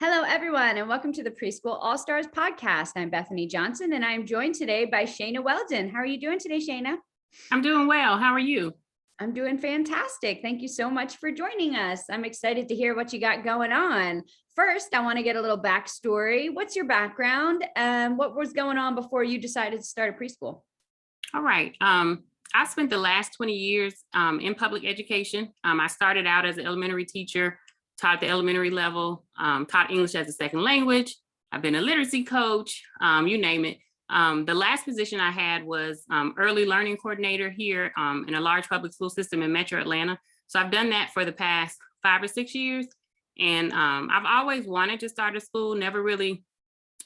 Hello, everyone, and welcome to the Preschool All-Stars podcast. I'm Bethany Johnson, and I'm joined today by Shana Weldon. How are you doing today, Shana? I'm doing well. How are you? I'm doing fantastic. Thank you so much for joining us. I'm excited to hear what you got going on. First, I want to get a little backstory. What's your background and what was going on before you decided to start a preschool? All right. I spent the last 20 years in public education. I started out as an elementary teacher, taught the elementary level, taught English as a second language. I've been a literacy coach, you name it. The last position I had was early learning coordinator here in a large public school system in Metro Atlanta. So I've done that for the past 5 or 6 years. And I've always wanted to start a school, never really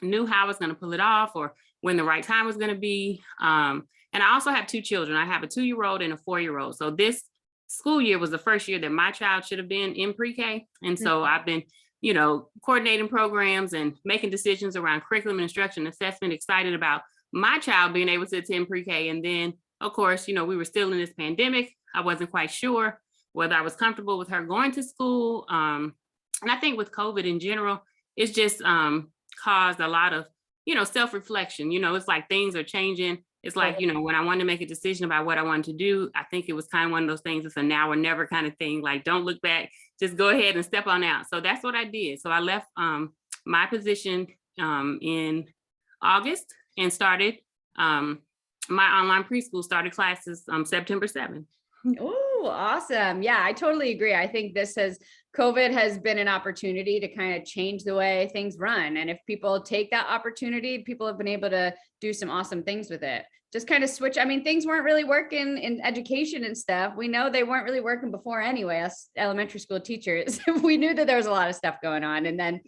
knew how I was going to pull it off or when the right time was going to be. And I also have 2 children. I have a 2-year-old and a 4-year-old. So this school year was the first year that my child should have been in pre-K. And so I've been, coordinating programs and making decisions around curriculum and instruction assessment, excited about my child being able to attend pre-K. And then, of course, we were still in this pandemic. I wasn't quite sure whether I was comfortable with her going to school. And I think with COVID in general, it's just caused a lot of, self-reflection. It's like things are changing. It's like, when I wanted to make a decision about what I wanted to do, I think it was kind of one of those things. It's a now or never kind of thing. Like, don't look back, just go ahead and step on out. So that's what I did. So I left my position in August and started my online preschool, started classes September 7th. Oh, awesome. Yeah, I totally agree. I think COVID has been an opportunity to kind of change the way things run. And if people take that opportunity, people have been able to do some awesome things with it. Just kind of switch. I mean, things weren't really working in education and stuff. We know they weren't really working before anyway, us elementary school teachers. We knew that there was a lot of stuff going on. And then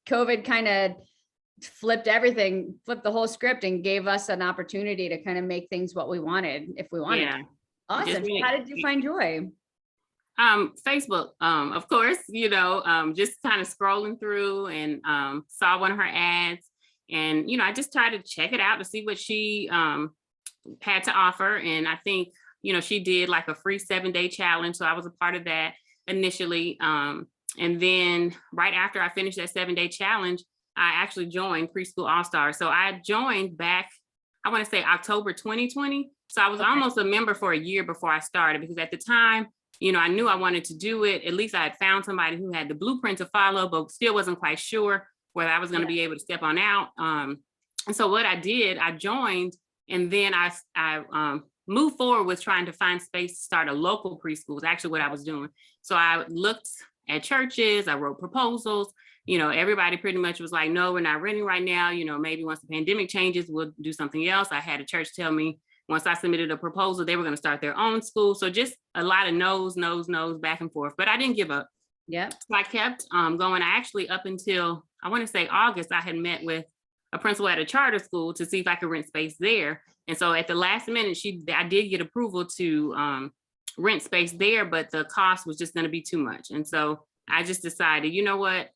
COVID kind of flipped the whole script and gave us an opportunity to kind of make things what we wanted, if we wanted. Yeah. Awesome. How did you find joy? Facebook, of course, just kind of scrolling through and saw one of her ads. And, I just tried to check it out to see what she had to offer. And I think, she did like a free 7-day challenge. So I was a part of that initially. And then right after I finished that 7-day challenge, I actually joined Preschool All-Stars. So I joined back, I want to say October 2020. So I was almost a member for a year before I started, because at the time, I knew I wanted to do it. At least I had found somebody who had the blueprint to follow, but still wasn't quite sure whether I was going to be able to step on out. And so what I did, I joined, and then I moved forward with trying to find space to start a local preschool. Is actually what I was doing. So I looked at churches, I wrote proposals. Everybody pretty much was like, no, we're not renting right now. Maybe once the pandemic changes, we'll do something else. I had a church tell me once I submitted a proposal, they were going to start their own school. So just a lot of no's, back and forth. But I didn't give up. Yeah. So I kept going. I actually, up until, I want to say August, I had met with a principal at a charter school to see if I could rent space there. And so at the last minute, I did get approval to rent space there, but the cost was just going to be too much. And so I just decided, you know what?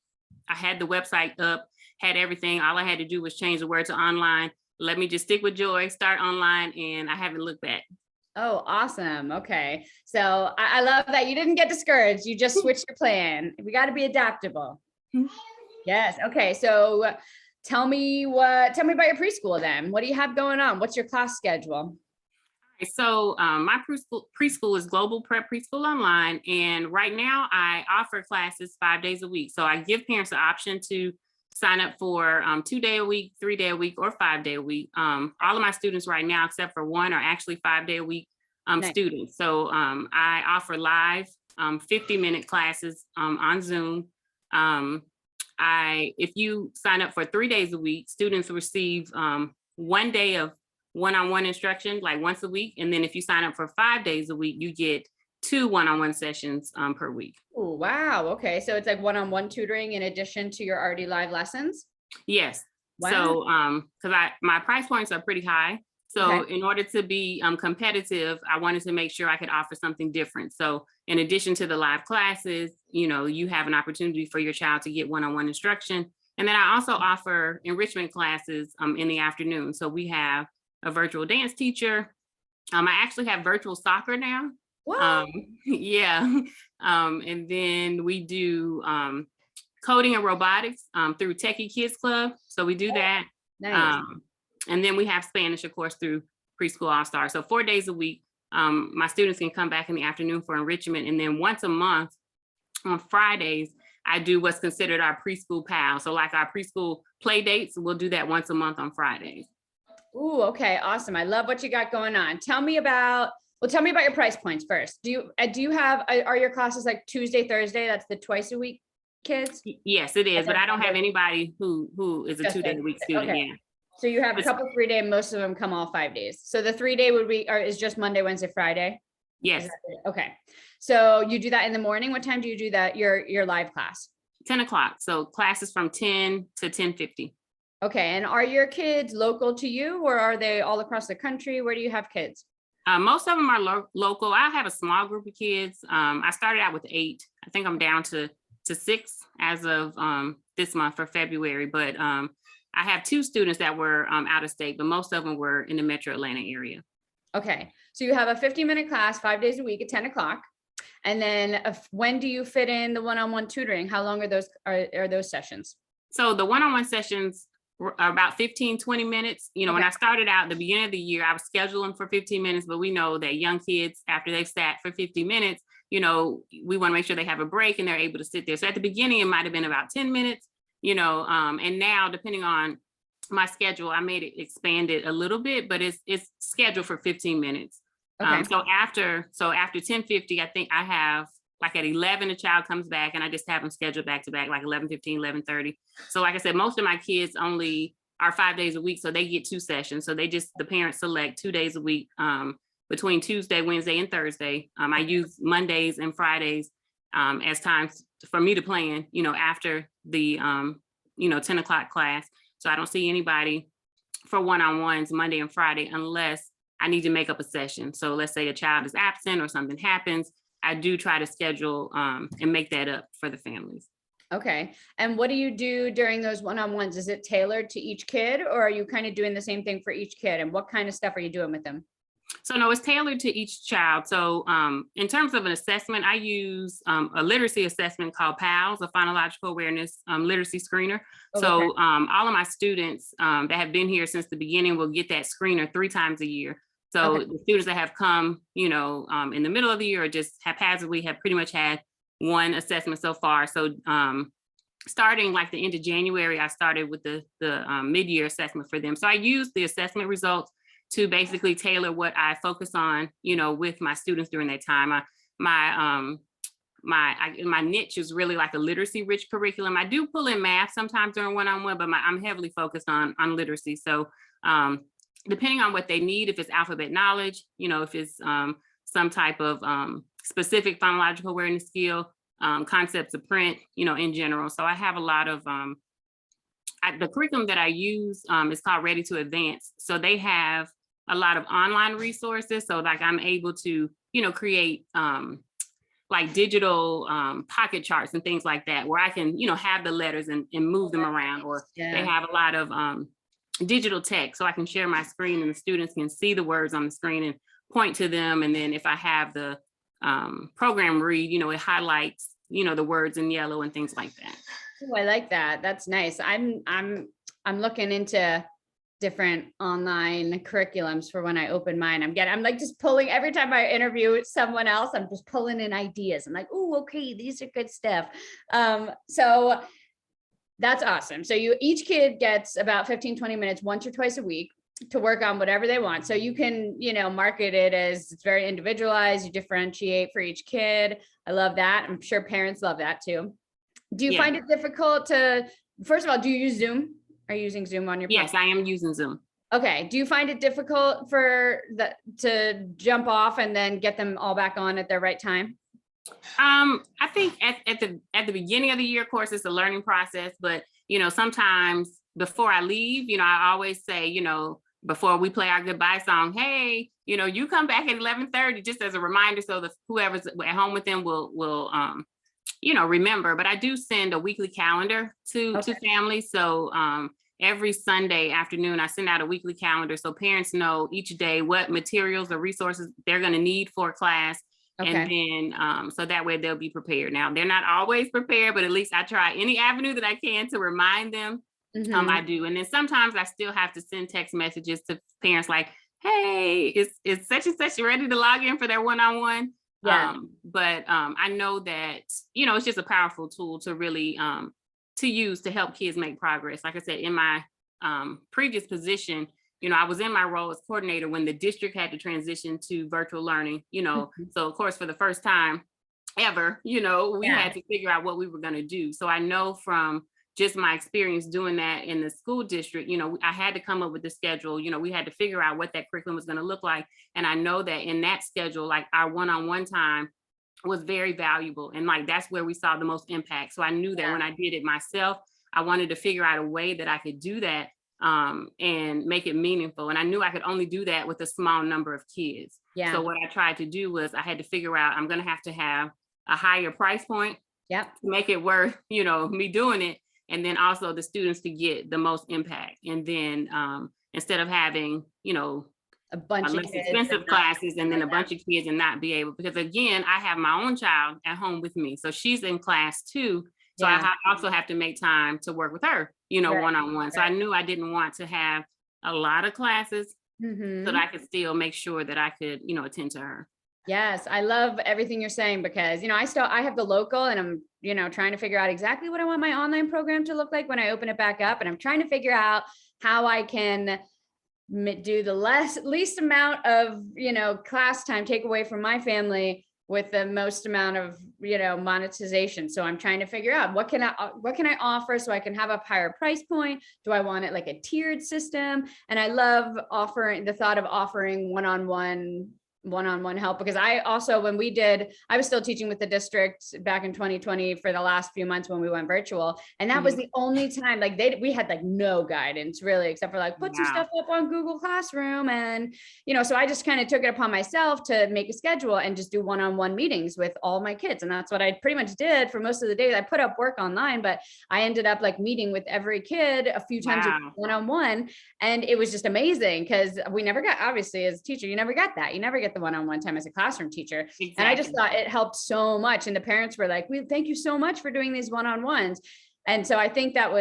I had the website up, had everything. All I had to do was change the word to online. Let me just stick with joy, start online, and I haven't looked back. Oh, awesome. Okay. So I love that you didn't get discouraged. You just switched your plan. We got to be adaptable. Yes. Okay. So tell me about your preschool then. What do you have going on? What's your class schedule? So my preschool is Global Prep Preschool Online. And right now I offer classes 5 days a week. So I give parents the option to sign up for 2-day a week, 3-day a week, or 5-day a week. All of my students right now, except for one, are actually 5-day a week nice. Students. So I offer live 50-minute classes on Zoom. If you sign up for 3 days a week, students receive 1 day of one-on-one instruction, like once a week. And then if you sign up for 5 days a week, you get 2 one-on-one sessions per week. Oh, wow. Okay. So it's like one-on-one tutoring in addition to your already live lessons? Yes. Wow. So, because my price points are pretty high. So in order to be competitive, I wanted to make sure I could offer something different. So in addition to the live classes, you have an opportunity for your child to get one-on-one instruction. And then I also offer enrichment classes in the afternoon. So we have a virtual dance teacher. I actually have virtual soccer now. Wow. Yeah. And then we do coding and robotics through Techy Kids Club. So we do that. Nice. And then we have Spanish, of course, through Preschool All-Star. So 4 days a week, my students can come back in the afternoon for enrichment. And then once a month on Fridays, I do what's considered our preschool pal. So like our preschool play dates, we'll do that once a month on Fridays. Ooh, okay, awesome. I love what you got going on. Tell me about your price points first. Do you have, are your classes like Tuesday, Thursday? That's the twice a week kids? Yes, it is, but I don't have anybody who is a 2 day a week student. Okay. Yeah. So you have a couple 3 day, most of them come all 5 days. So the 3 day is just Monday, Wednesday, Friday? Yes. Okay. So you do that in the morning. What time do you do that? Your live class? 10 o'clock. So classes from 10 to 10:50. Okay. And are your kids local to you, or are they all across the country? Where do you have kids? Most of them are local. I have a small group of kids. I started out with 8. I think I'm down to 6 as of this month for February. But I have 2 students that were out of state, but most of them were in the Metro Atlanta area. Okay. So you have a 15-minute class 5 days a week at 10 o'clock. And then when do you fit in the one-on-one tutoring? How long are those sessions? So the one-on-one sessions are about 15, 20 minutes. You know, Okay. When I started out at the beginning of the year, I was scheduling for 15 minutes, but we know that young kids, after they've sat for 50 minutes, you know, we want to make sure they have a break and they're able to sit there. So at the beginning, it might've been about 10 minutes, you know, and now depending on my schedule, I made it expanded a little bit, but it's scheduled for 15 minutes. Okay. So after 10:50, I think I have like at 11, a child comes back and I just have them scheduled back to back, like 11:15, 11:30. So like I said, most of my kids only are 5 days a week. So they get 2 sessions. So the parents select 2 days a week between Tuesday, Wednesday, and Thursday. I use Mondays and Fridays as times for me to plan, you know, after the, 10 o'clock class. So I don't see anybody for one-on-ones Monday and Friday unless I need to make up a session. So let's say a child is absent or something happens, I do try to schedule and make that up for the families. Okay. And what do you do during those one-on-ones? Is it tailored to each kid, or are you kind of doing the same thing for each kid? And what kind of stuff are you doing with them? So no, it's tailored to each child. So in terms of an assessment, I use a literacy assessment called PALS, a phonological awareness literacy screener. Okay. So all of my students that have been here since the beginning will get that screener 3 times a year. So the students that have come, in the middle of the year or just haphazardly have pretty much had one assessment so far. So starting like the end of January, I started with the mid-year assessment for them. So I use the assessment results to basically tailor what I focus on, with my students during that time. My niche is really like a literacy rich curriculum. I do pull in math sometimes during one-on-one, but I'm heavily focused on literacy. So depending on what they need, if it's alphabet knowledge, if it's some type of specific phonological awareness skill, concepts of print, in general. So I have a lot of, the curriculum that I use is called Ready to Advance. So they have a lot of online resources. So like I'm able to, create like digital pocket charts and things like that, where I can, have the letters and move them around, or they have a lot of digital text. So I can share my screen and the students can see the words on the screen and point to them. And then if I have the program read, it highlights, the words in yellow and things like that. Oh, I like that. That's nice. I'm looking into different online curriculums for when I open mine. I'm like just pulling every time I interview someone else, I'm just pulling in ideas. I'm like, oh, okay, these are good stuff. So that's awesome. So each kid gets about 15, 20 minutes once or twice a week to work on whatever they want. So you can, market it as it's very individualized. You differentiate for each kid. I love that. I'm sure parents love that too. Do you find it difficult first of all, do you use Zoom? Are you using Zoom on your Yes, I am using Zoom. Okay. Do you find it difficult to jump off and then get them all back on at their right time? I think at the beginning of the year, of course, it's a learning process, but sometimes before I leave, I always say, before we play our goodbye song, hey, you come back at 11:30, just as a reminder, so that whoever's at home with them will remember. But I do send a weekly calendar to families. So every Sunday afternoon, I send out a weekly calendar so parents know each day what materials or resources they're going to need for class. And then, so that way they'll be prepared. Now, they're not always prepared, but at least I try any avenue that I can to remind them. I do. And then sometimes I still have to send text messages to parents like, hey, it's such and such ready to log in for their one-on-one. Yeah. But I know that, it's just a powerful tool to really to use to help kids make progress. Like I said, in my previous position, I was in my role as coordinator when the district had to transition to virtual learning, so of course, for the first time ever, we had to figure out what we were going to do. So I know from just my experience doing that in the school district, I had to come up with the schedule, we had to figure out what that curriculum was going to look like. And I know that in that schedule, like our one-on-one time was very valuable. And like, that's where we saw the most impact. So I knew that when I did it myself, I wanted to figure out a way that I could do that and make it meaningful. And I knew I could only do that with a small number of kids. So what I tried to do was I had to figure out, I'm going to have a higher price point to make it worth, me doing it. And then also the students to get the most impact. And then instead of having, a bunch of less expensive classes and then a bunch of kids and not be able, because again, I have my own child at home with me. So she's in class too. So I also have to make time to work with her, one-on-one. So I knew I didn't want to have a lot of classes so that I could still make sure that I could, attend to her. Yes, I love everything you're saying because, I have the local and I'm, trying to figure out exactly what I want my online program to look like when I open it back up. And I'm trying to figure out how I can do the least amount of, class time take away from my family with the most amount of, monetization. So I'm trying to figure out what can I offer so I can have a higher price point? Do I want it like a tiered system? And I love the thought of offering one-on-one help, because I also, I was still teaching with the district back in 2020 for the last few months when we went virtual. And that was the only time, like we had like no guidance really, except for like, put some stuff up on Google Classroom. And, so I just kind of took it upon myself to make a schedule and just do one-on-one meetings with all my kids. And that's what I pretty much did for most of the days. I put up work online, but I ended up like meeting with every kid a few times one-on-one. And it was just amazing because we never got, obviously as a teacher, you never got that. You never get the one-on-one time as a classroom teacher. Exactly. And I just thought it helped so much. And the parents were like, thank you so much for doing these one-on-ones. And so I think that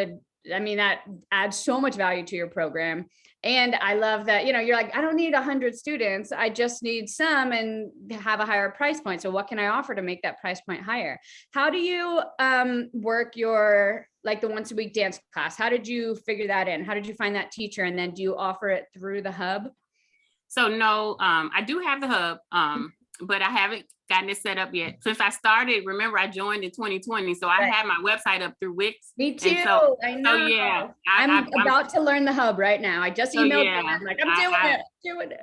adds so much value to your program. And I love that, you're like, I don't need 100 students. I just need some and have a higher price point. So what can I offer to make that price point higher? How do you work your, like the once a week dance class? How did you figure that in? How did you find that teacher? And then do you offer it through the hub? So no, I do have the hub, but I haven't gotten it set up yet. Since I started, remember I joined in 2020, so I had my website up through Wix. Me too. So, I know. So yeah, I'm about to learn the hub right now. I just emailed them. I'm like, I'm doing it.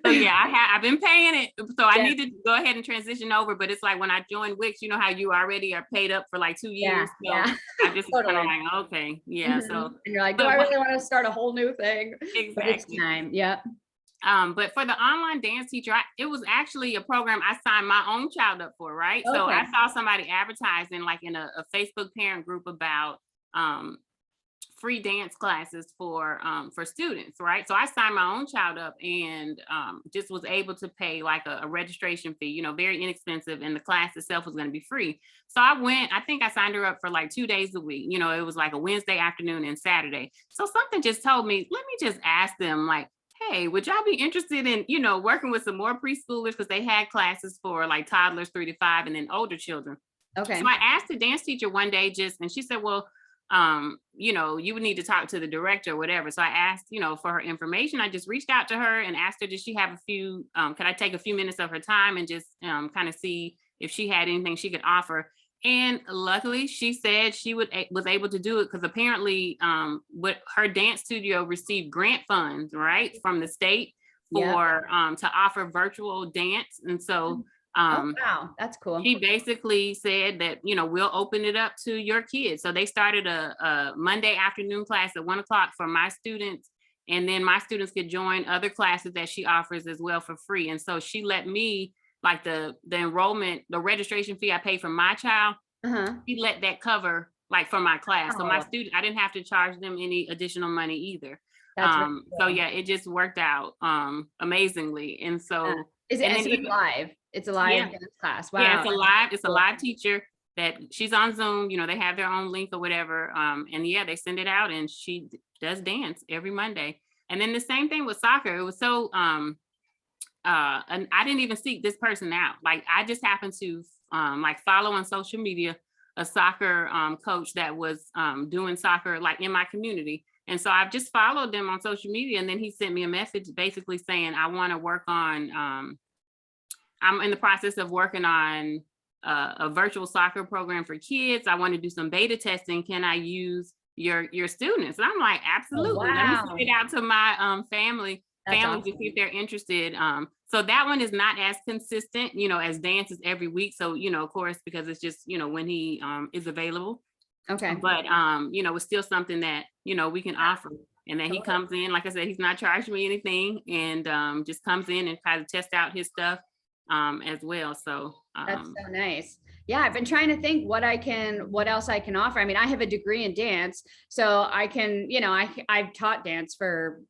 So yeah, I've been paying it. So I need to go ahead and transition over. But it's like when I joined Wix, you know how you already are paid up for like 2 years. So I just kind of like, okay, So and you're like, do I really want to start a whole new thing? Exactly. But it's time. Yep. But for the online dance teacher, it was actually a program I signed my own child up for, right? Okay. So I saw somebody advertising like in a Facebook parent group about free dance classes for students, right? So I signed my own child up and just was able to pay like a registration fee, very inexpensive, and the class itself was going to be free. So I think I signed her up for like 2 days a week. It was like a Wednesday afternoon and Saturday. So something just told me, let me just ask them like, hey, would y'all be interested in, working with some more preschoolers? Because they had classes for like toddlers 3 to 5 and then older children. Okay. So I asked the dance teacher one day and she said, well, you would need to talk to the director or whatever. So I asked, for her information. I just reached out to her and asked her, did she have could I take a few minutes of her time and just kind of see if she had anything she could offer? And luckily, she said she was able to do it because apparently what her dance studio received grant funds, right, from the state for to offer virtual dance. And so wow, that's cool. She basically said that, we'll open it up to your kids. So they started a Monday afternoon class at 1:00 for my students. And then my students could join other classes that she offers as well for free. And so she let me, like the enrollment, the registration fee I pay for my child, she let that cover like for my class. So my student, I didn't have to charge them any additional money either. That's really cool. So yeah, it just worked out amazingly. And so is it live? It's a live Yeah. dance class. Yeah, Wow. it's a live teacher that she's on Zoom, they have their own link or whatever. And yeah, they send it out and she does dance every Monday. And then the same thing with soccer. It was so and I didn't even seek this person out. Like I just happened to like follow on social media a soccer coach that was doing soccer like in my community. And so I've just followed them on social media. And then he sent me a message basically saying, I want to work on, I'm in the process of working on a virtual soccer program for kids. I want to do some beta testing. Can I use your students? And I'm like, absolutely. Let me send it out to my families Awesome. to see if they're interested. So that one is not as consistent, as dance is every week. So, of course, because it's just, when he is available. Okay. But, it's still something that, we can offer. And then he comes in, like I said, he's not charging me anything and just comes in and kind of test out his stuff as well. So that's so nice. Yeah, I've been trying to think what else I can offer. I mean, I have a degree in dance, so I can, I've taught dance for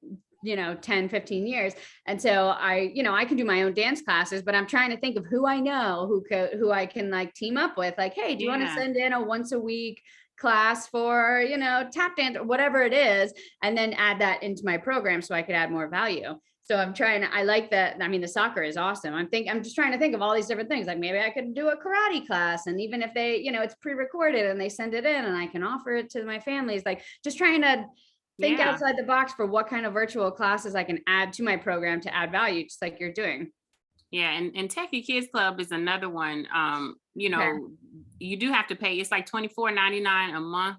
10, 15 years. And so I can do my own dance classes, but I'm trying to think of who I know who I can like team up with. Like, hey, do you want to send in a once a week class for, tap dance or whatever it is, and then add that into my program so I could add more value. So I like that. I mean, the soccer is awesome. I'm just trying to think of all these different things. Like maybe I could do a karate class, and even if they, it's pre-recorded and they send it in and I can offer it to my families, like just trying to think outside the box for what kind of virtual classes I can add to my program to add value, just like you're doing. Yeah, and Techy Kids Club is another one. You do have to pay. It's like $24.99 a month,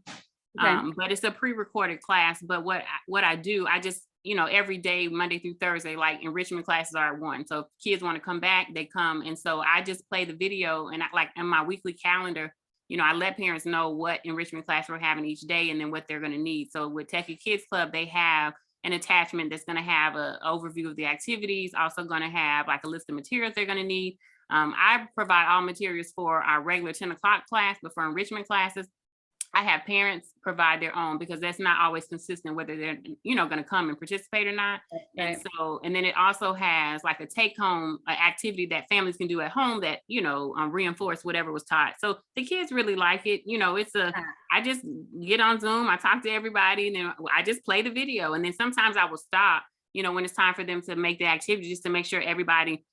but it's a pre-recorded class. But what I do, I just every day, Monday through Thursday, like enrichment classes are at 1. So if kids want to come back, they come, and so I just play the video and like in my weekly calendar. I let parents know what enrichment class we're having each day and then what they're going to need. So with Techy Kids Club, they have an attachment that's going to have an overview of the activities, also going to have like a list of materials they're going to need. I provide all materials for our regular 10 o'clock class, but for enrichment classes, I have parents provide their own because that's not always consistent whether they're, going to come and participate or not. Right. And then it also has like a take home activity that families can do at home that, reinforce whatever was taught. So the kids really like it. I just get on Zoom, I talk to everybody, and then I just play the video. And then sometimes I will stop, when it's time for them to make the activity, just to make sure everybody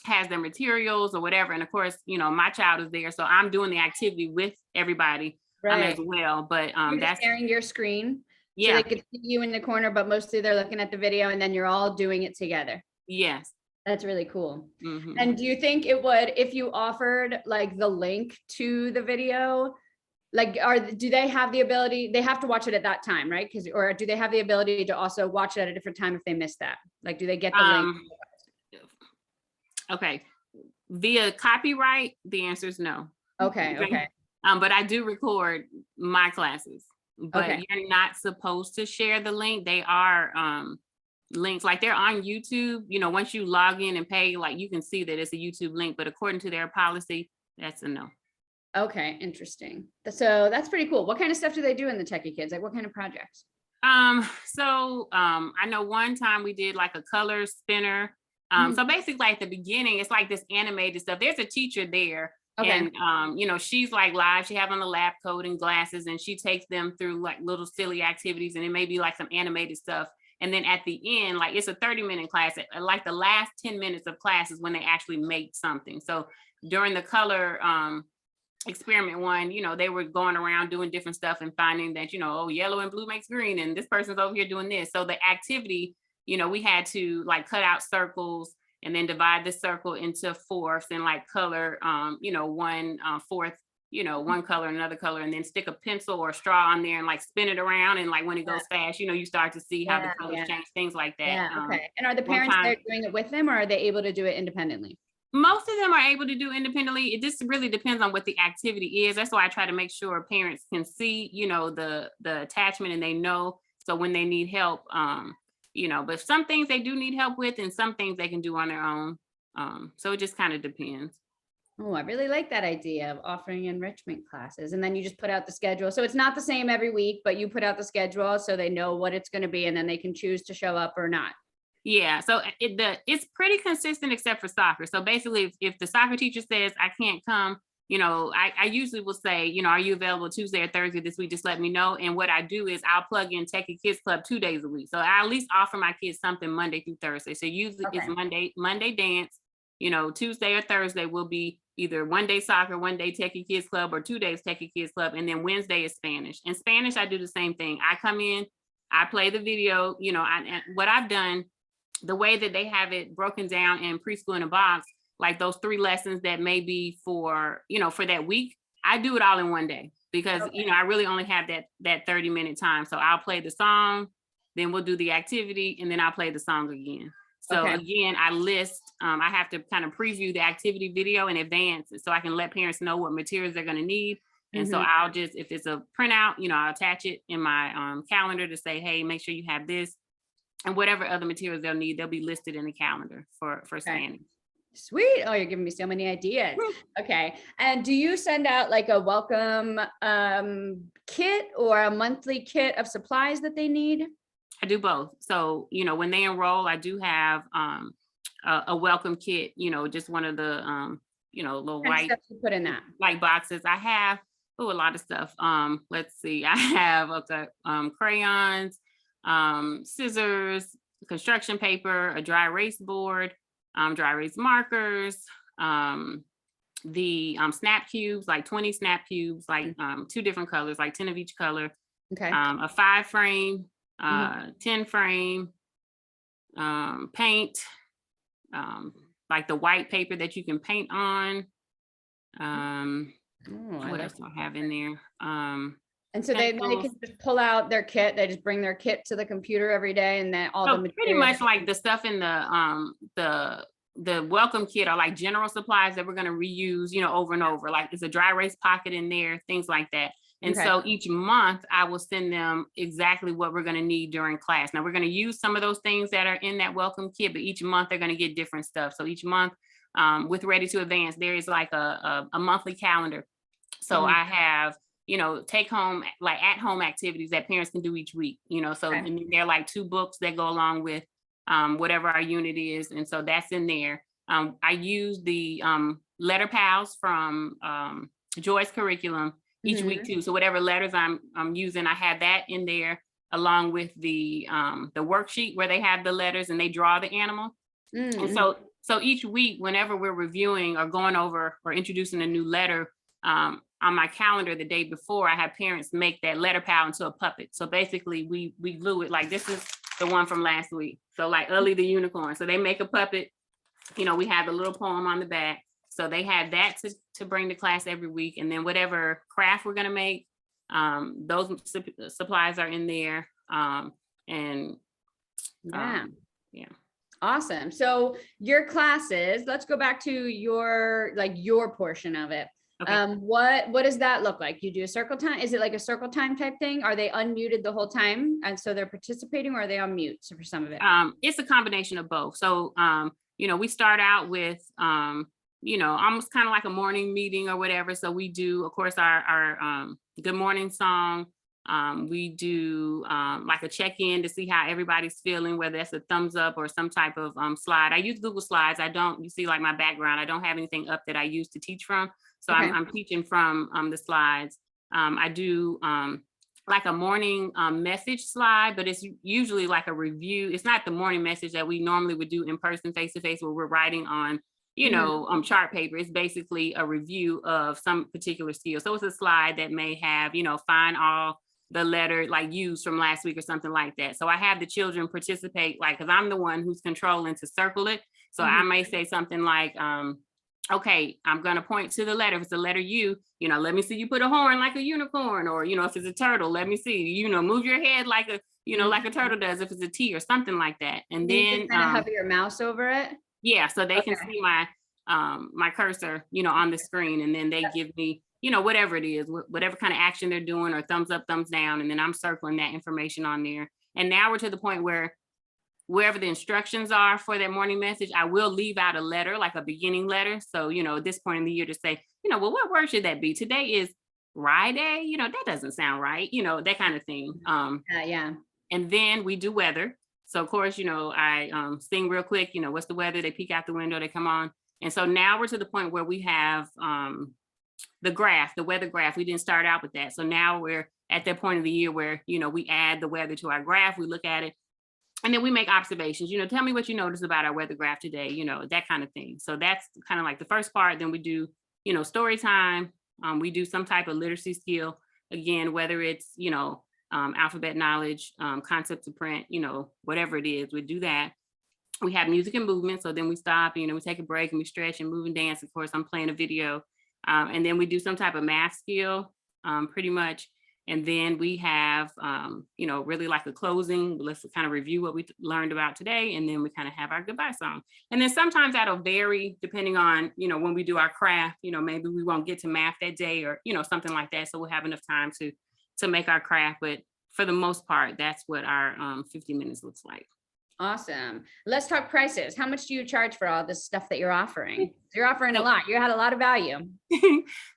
has their materials or whatever. And of course, my child is there. So I'm doing the activity with everybody. As well, but that's sharing your screen. Yeah, so they could see you in the corner, but mostly they're looking at the video, and then you're all doing it together. Yes, that's really cool. Mm-hmm. And do you think it would, if you offered like the link to the video, like, do they have the ability? They have to watch it at that time, right? Or do they have the ability to also watch it at a different time if they miss that? Like, do they get the link? Okay, via copyright, the answer is no. Okay. But I do record my classes, but you're not supposed to share the link. They are links, like they're on YouTube. Once you log in and pay, like you can see that it's a YouTube link, but according to their policy, that's a no. Okay, interesting. So that's pretty cool. What kind of stuff do they do in the Techy Kids? Like what kind of projects? So I know one time we did like a color spinner. So basically like the beginning, it's like this animated stuff. There's a teacher there. And, she's like live, she have on the lab coat and glasses, and she takes them through like little silly activities, and it may be like some animated stuff. And then at the end, like it's a 30-minute class, like the last 10 minutes of class is when they actually make something. So during the color experiment one, they were going around doing different stuff and finding that, yellow and blue makes green, and this person's over here doing this. So the activity, we had to like cut out circles and then divide the circle into fourths and like color, one fourth, one color, another color, and then stick a pencil or a straw on there and like spin it around. And like when it goes fast, you start to see how the colors change, things like that. Yeah, okay. And are the parents there doing it with them, or are they able to do it independently? Most of them are able to do independently. It just really depends on what the activity is. That's why I try to make sure parents can see, the attachment and they know. So when they need help, but some things they do need help with and some things they can do on their own. So it just kind of depends. Oh, I really like that idea of offering enrichment classes. And then you just put out the schedule. So it's not the same every week, but you put out the schedule so they know what it's going to be, and then they can choose to show up or not. Yeah, so it's pretty consistent except for soccer. So basically, if the soccer teacher says I can't come, I usually will say, are you available Tuesday or Thursday this week? Just let me know. And what I do is I'll plug in Techy Kids Club 2 days a week. So I at least offer my kids something Monday through Thursday. So usually it's Okay. Monday dance, Tuesday or Thursday will be either 1 day soccer, 1 day Techy Kids Club, or 2 days Techy Kids Club. And then Wednesday is Spanish. And Spanish, I do the same thing. I come in, I play the video, and what I've done, the way that they have it broken down in Preschool in a Box, like those 3 lessons that may be for, for that week, I do it all in 1 day because, Okay. I really only have that 30-minute time. So I'll play the song, then we'll do the activity, and then I'll play the song again. So Okay. again, I list, I have to kind of preview the activity video in advance so I can let parents know what materials they're going to need. And so I'll just, if it's a printout, I'll attach it in my calendar to say, hey, make sure you have this. And whatever other materials they'll need, they'll be listed in the calendar for Spanish. Sweet. Oh, you're giving me so many ideas. Okay. And do you send out like a welcome kit or a monthly kit of supplies that they need? I do both. So, when they enroll, I do have a welcome kit, just one of the, little What kind of white stuff you put in that? white boxes. I have, a lot of stuff. Let's see, I have crayons, scissors, construction paper, a dry erase board, dry erase markers, the snap cubes, like 20 snap cubes, like 2 different colors, like 10 of each color, Okay. a 5 frame, 10 frame, paint, like the white paper that you can paint on. What else do I have in there? And so they can just pull out their kit. They just bring their kit to the computer every day, and then all the materials. Pretty much like the stuff in the welcome kit are like general supplies that we're going to reuse, over and over. Like there's a dry erase pocket in there, things like that. And so each month I will send them exactly what we're going to need during class. Now we're going to use some of those things that are in that welcome kit, but each month they're going to get different stuff. So each month with Ready to Advance, there is like a monthly calendar. So I have, take home, like at home activities that parents can do each week, so and they're like 2 books that go along with whatever our unit is. And so that's in there. I use the letter pals from Joy's curriculum each week too. So whatever letters I'm using, I have that in there along with the worksheet where they have the letters and they draw the animal. And so each week, whenever we're reviewing or going over or introducing a new letter, on my calendar the day before, I have parents make that letter pal into a puppet. So basically we glue it, like this is the one from last week. So like Ully the unicorn. So they make a puppet, we have a little poem on the back. So they have that to bring to class every week. And then whatever craft we're going to make, those supplies are in there. Yeah. Awesome. So your classes, let's go back to your portion of it. Okay. What does that look like? You do a circle time? Is it like a circle time type thing? Are they unmuted the whole time? And so they're participating, or are they on mute for some of it? It's a combination of both. So, we start out with, almost kind of like a morning meeting or whatever. So we do, of course, our good morning song. We do like a check-in to see how everybody's feeling, whether that's a thumbs up or some type of slide. I use Google Slides. You see like my background, I don't have anything up that I use to teach from. So I'm teaching from the slides. I do like a morning message slide, but it's usually like a review. It's not the morning message that we normally would do in person, face-to-face, where we're writing on, chart paper. It's basically a review of some particular skill. So it's a slide that may have, find all the letter like used from last week or something like that. So I have the children participate, like, because I'm the one who's controlling to circle it. So I may say something like, okay, I'm going to point to the letter. If it's the letter U, let me see you put a horn like a unicorn, or, if it's a turtle, let me see, move your head like a, like a turtle does if it's a T or something like that. And then kind of hover your mouse over it. Yeah. So they can see my cursor, on the screen, and then they give me, whatever it is, whatever kind of action they're doing, or thumbs up, thumbs down. And then I'm circling that information on there. And now we're to the point where wherever the instructions are for that morning message, I will leave out a letter, like a beginning letter. So, at this point in the year to say, well, what word should that be? Today is Rye Day. That doesn't sound right. That kind of thing. Yeah. And then we do weather. So of course, I sing real quick, what's the weather? They peek out the window, they come on. And so now we're to the point where we have the weather graph. We didn't start out with that. So now we're at that point of the year where, we add the weather to our graph, we look at it, and then we make observations, tell me what you noticed about our weather graph today, that kind of thing. So that's kind of like the first part. Then we do, story time. We do some type of literacy skill, again, whether it's, alphabet knowledge, concepts of print, whatever it is, we do that. We have music and movement. So then we stop, we take a break and we stretch and move and dance. Of course, I'm playing a video. And then we do some type of math skill, pretty much. And then we have, really like a closing. Let's kind of review what we learned about today. And then we kind of have our goodbye song. And then sometimes that'll vary depending on, when we do our craft, maybe we won't get to math that day or, something like that. So we'll have enough time to make our craft. But for the most part, that's what our 50 minutes looks like. Awesome. Let's talk prices. How much do you charge for all this stuff that you're offering? You're offering a lot. You had a lot of value.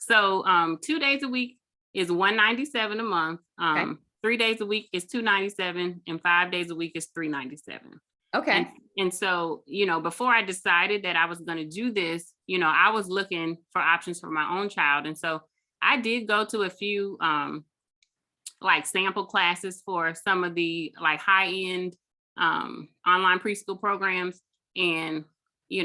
So 2 days a week is $197 a month. Okay. 3 days a week is $297, and 5 days a week is $397. Okay. And so, before I decided that I was going to do this, I was looking for options for my own child. And so I did go to a few like sample classes for some of the like high end online preschool programs, and you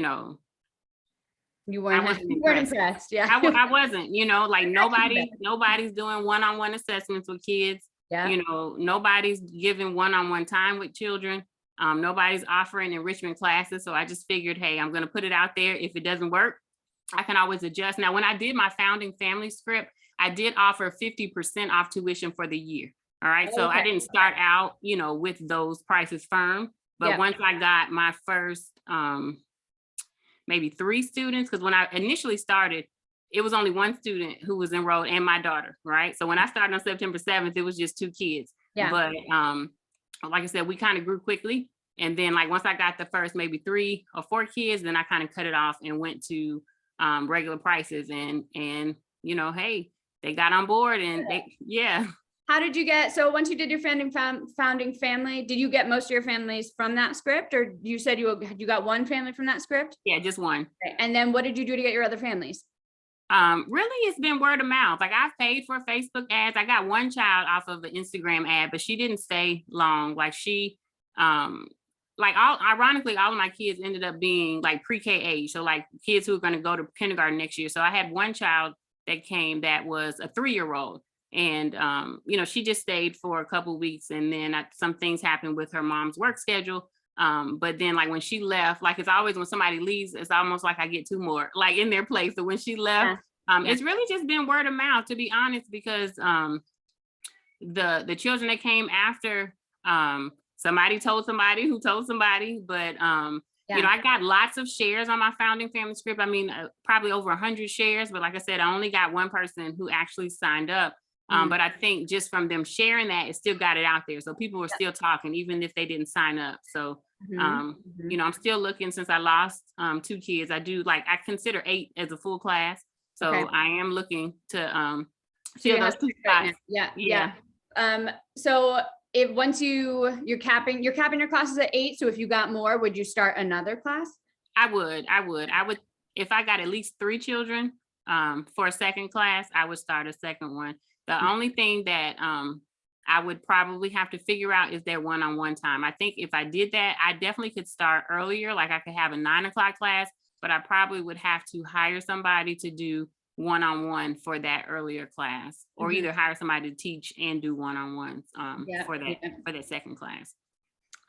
weren't impressed. Yeah. I wasn't, like nobody's doing one-on-one assessments with kids. Yeah. Nobody's giving one-on-one time with children. Nobody's offering enrichment classes. So I just figured, hey, I'm going to put it out there. If it doesn't work, I can always adjust. Now, when I did my founding family script, I did offer 50% off tuition for the year. All right. So I didn't start out, with those prices firm. But once I got my first maybe 3 students, because when I initially started, it was only 1 student who was enrolled and my daughter. Right. So when I started on September 7th, it was just 2 kids. Yeah. But like I said, we kind of grew quickly. And then like once I got the first maybe 3 or 4 kids, then I kind of cut it off and went to regular prices. And hey, they got on board and How did you get, so once you did your founding family, did you get most of your families from that script, or you said you got 1 family from that script? Yeah, just 1. Okay. And then what did you do to get your other families? Really, it's been word of mouth. Like I've paid for Facebook ads. I got 1 child off of an Instagram ad, but she didn't stay long. Like she, ironically, all of my kids ended up being like pre-K age. So like kids who are going to go to kindergarten next year. So I had 1 child that came that was a 3-year-old. And, she just stayed for a couple of weeks, and then some things happened with her mom's work schedule. But then like when she left, like it's always when somebody leaves, it's almost like I get 2 more like in their place. So when she left, it's really just been word of mouth, to be honest, because the children that came after, somebody told somebody who told somebody, but I got lots of shares on my founding family script. I mean, probably over 100 shares, but like I said, I only got 1 person who actually signed up. But I think just from them sharing that, it still got it out there. So people were still talking, even if they didn't sign up. So, I'm still looking, since I lost 2 kids. I consider 8 as a full class. So I am looking to fill those 2 spots. Yeah. So if once you're capping your classes at 8. So if you got more, would you start another class? I would, if I got at least 3 children for a second class, I would start a second one. The only thing that I would probably have to figure out is their one-on-one time. I think if I did that, I definitely could start earlier. Like I could have a 9 o'clock class, but I probably would have to hire somebody to do one-on-one for that earlier class, or either hire somebody to teach and do one-on-ones for that second class.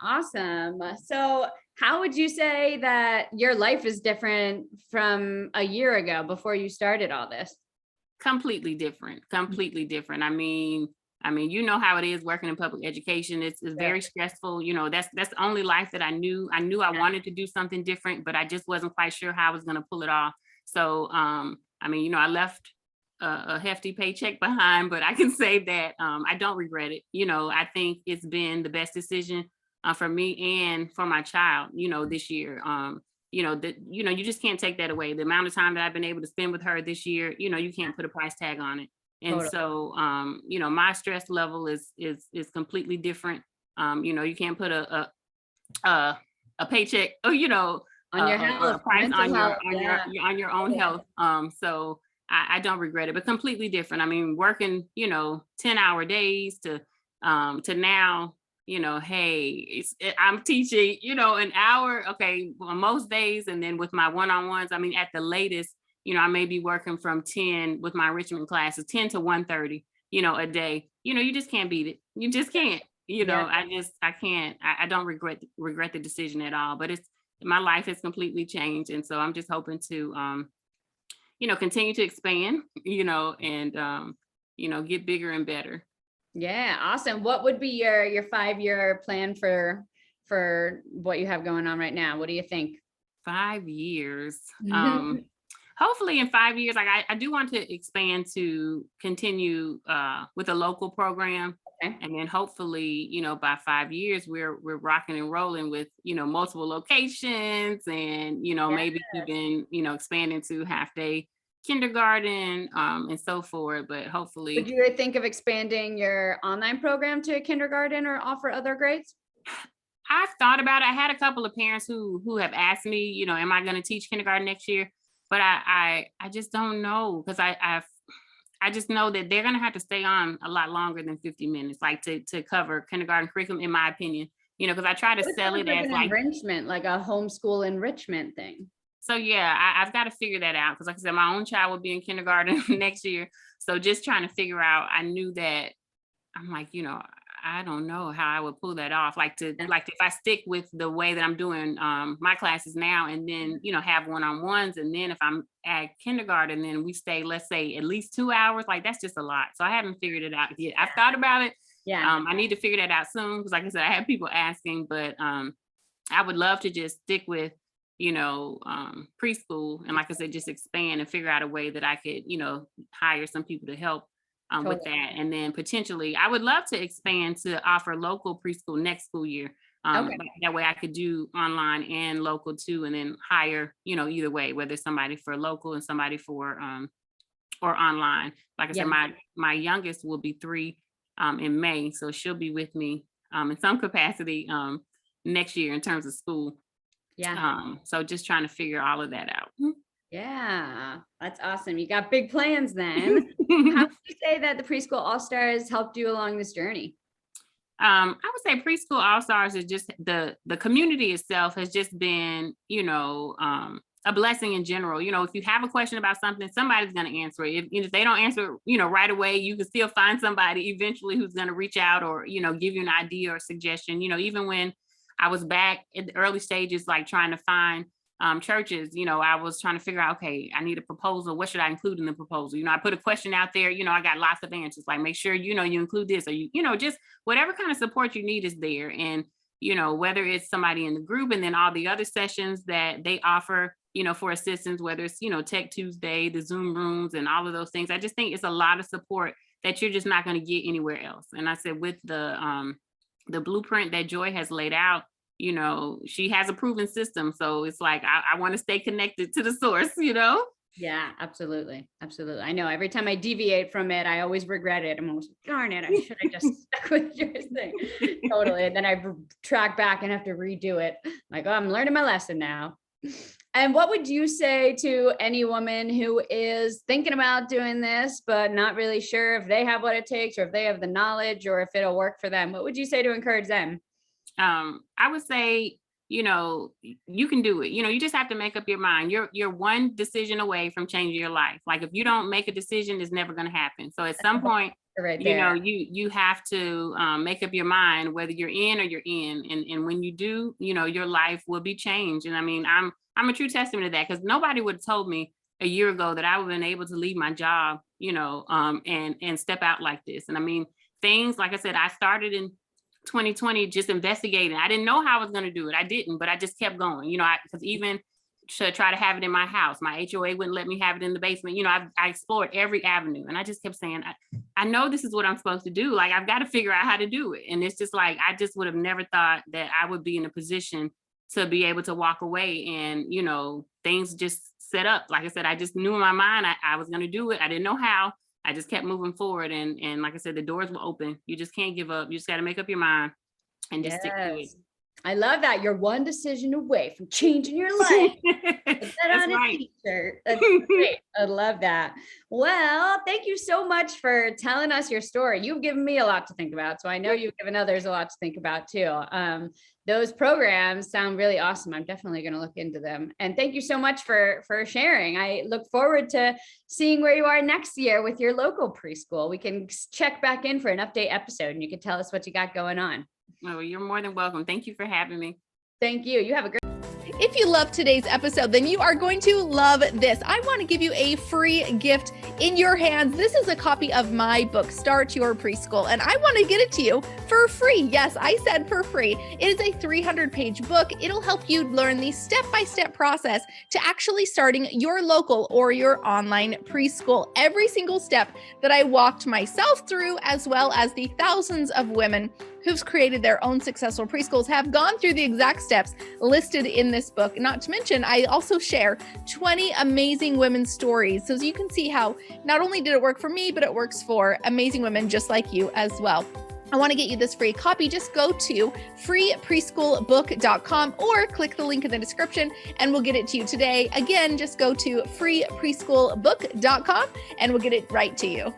Awesome. So how would you say that your life is different from a year ago before you started all this? Completely different. I mean, you know how it is working in public education. It's very stressful. That's the only life that I knew. I knew I wanted to do something different, but I just wasn't quite sure how I was going to pull it off. So, I left a hefty paycheck behind, but I can say that I don't regret it. I think it's been the best decision for me and for my child, this year. You just can't take that away. The amount of time that I've been able to spend with her this year, you can't put a price tag on it. And so, my stress level is completely different. You can't put a a paycheck, or On your or a health, price mental on your health. Yeah. on your own Yeah. health. So I don't regret it, but completely different. I mean, working 10-hour days to now, hey, I'm teaching an hour, okay, on most days, and then with my one-on-ones, I mean, at the latest, I may be working from 10 with my enrichment classes, 10 to 1:30, a day. You just can't beat it. You just can't. Yeah. I can't. I don't regret the decision at all. But my life has completely changed, and so I'm just hoping to continue to expand, and get bigger and better. Yeah. Awesome. What would be your 5-year plan for what you have going on right now? What do you think? 5 years. Hopefully in 5 years, like I do want to expand to continue with a local program. Okay. And then hopefully, by 5 years, we're rocking and rolling with, multiple locations, and, maybe even, expanding to half day kindergarten, and so forth. But Would hopefully, you think of expanding your online program to kindergarten or offer other grades? I've thought about it. I had a couple of parents who have asked me, am I going to teach kindergarten next year? But I just don't know, because I just know that they're going to have to stay on a lot longer than 50 minutes, like to cover kindergarten curriculum, in my opinion, because I try to What sell if it it was as an like, enrichment, like a homeschool enrichment thing? so yeah, I've got to figure that out, because like I said, my own child will be in kindergarten next year. So just trying to figure out, I knew that I'm like, I don't know how I would pull that off. Like Yeah. if I stick with the way that I'm doing my classes now, and then, have one-on-ones, and then if I'm at kindergarten, then we stay, let's say, at least 2 hours, like that's just a lot. So I haven't figured it out yet. I've thought about it. Yeah. I need to figure that out soon, because like I said, I have people asking, but I would love to just stick with, preschool. And like I said, just expand and figure out a way that I could, hire some people to help with Totally. that. And then potentially, I would love to expand to offer local preschool next school year. Okay. That way I could do online and local too, and then hire, either way, whether it's somebody for local and somebody for or online. Like I Yeah. said, my youngest will be 3 in May, so she'll be with me in some capacity next year in terms of school. Yeah. So just trying to figure all of that out. Yeah. That's awesome. You got big plans then. How would you say that the Preschool All-Stars helped you along this journey? I would say Preschool All Stars is just the community itself has just been, a blessing in general. If you have a question about something, somebody's going to answer it. If they don't answer, right away, you can still find somebody eventually who's going to reach out, or, give you an idea or suggestion. Even when I was back in the early stages, like trying to find churches, I was trying to figure out, okay, I need a proposal. What should I include in the proposal? I put a question out there, I got lots of answers, like make sure, you include this, or just whatever kind of support you need is there. And, whether it's somebody in the group, and then all the other sessions that they offer, for assistance, whether it's, Tech Tuesday, the Zoom rooms, and all of those things. I just think it's a lot of support that you're just not going to get anywhere else. And I said, with the blueprint that Joy has laid out, she has a proven system. So it's like, I want to stay connected to the source, Yeah, absolutely. Absolutely. I know every time I deviate from it, I always regret it. I'm always like, darn it, I should have just stuck with your thing. Totally. And then I track back and have to redo it. Like, oh, I'm learning my lesson now. And what would you say to any woman who is thinking about doing this, but not really sure if they have what it takes, or if they have the knowledge, or if it'll work for them? What would you say to encourage them? I would say, you can do it. You just have to make up your mind. You're one decision away from changing your life. Like if you don't make a decision, it's never going to happen. So at some point, Right there. you have to make up your mind whether you're in or you're in. And when you do, your life will be changed. And I mean, I'm a true testament to that, because nobody would have told me a year ago that I would have been able to leave my job, and step out like this. And I mean, things, like I said, I started in 2020 just investigating. I didn't know how I was going to do it. I didn't, but I just kept going, because even to try to have it in my house, my HOA wouldn't let me have it in the basement. I explored every avenue, and I just kept saying, I know this is what I'm supposed to do. Like, I've got to figure out how to do it. And it's just like, I just would have never thought that I would be in a position to be able to walk away, and, things just set up. Like I said, I just knew in my mind I was going to do it. I didn't know how. I just kept moving forward. And like I said, the doors will open. You just can't give up. You just got to make up your mind and just stick to it. Yes. I love that. You're one decision away from changing your life. Put that That's on a right. t-shirt. That's great. I love that. Well, thank you so much for telling us your story. You've given me a lot to think about. So I know you've given others a lot to think about too. Those programs sound really awesome. I'm definitely going to look into them. And thank you so much for sharing. I look forward to seeing where you are next year with your local preschool. We can check back in for an update episode and you can tell us what you got going on. Oh, you're more than welcome. Thank you for having me. Thank you. You have a great. If you love today's episode, then you are going to love this. I want to give you a free gift in your hands. This is a copy of my book, Start Your Preschool, and I want to get it to you for free. Yes, I said for free. It is a 300-page book. It'll help you learn the step-by-step process to actually starting your local or your online preschool. Every single step that I walked myself through, as well as the thousands of women who've created their own successful preschools, have gone through the exact steps listed in this book. Not to mention, I also share 20 amazing women's stories. So you can see how not only did it work for me, but it works for amazing women just like you as well. I want to get you this free copy. Just go to freepreschoolbook.com or click the link in the description and we'll get it to you today. Again, just go to freepreschoolbook.com and we'll get it right to you.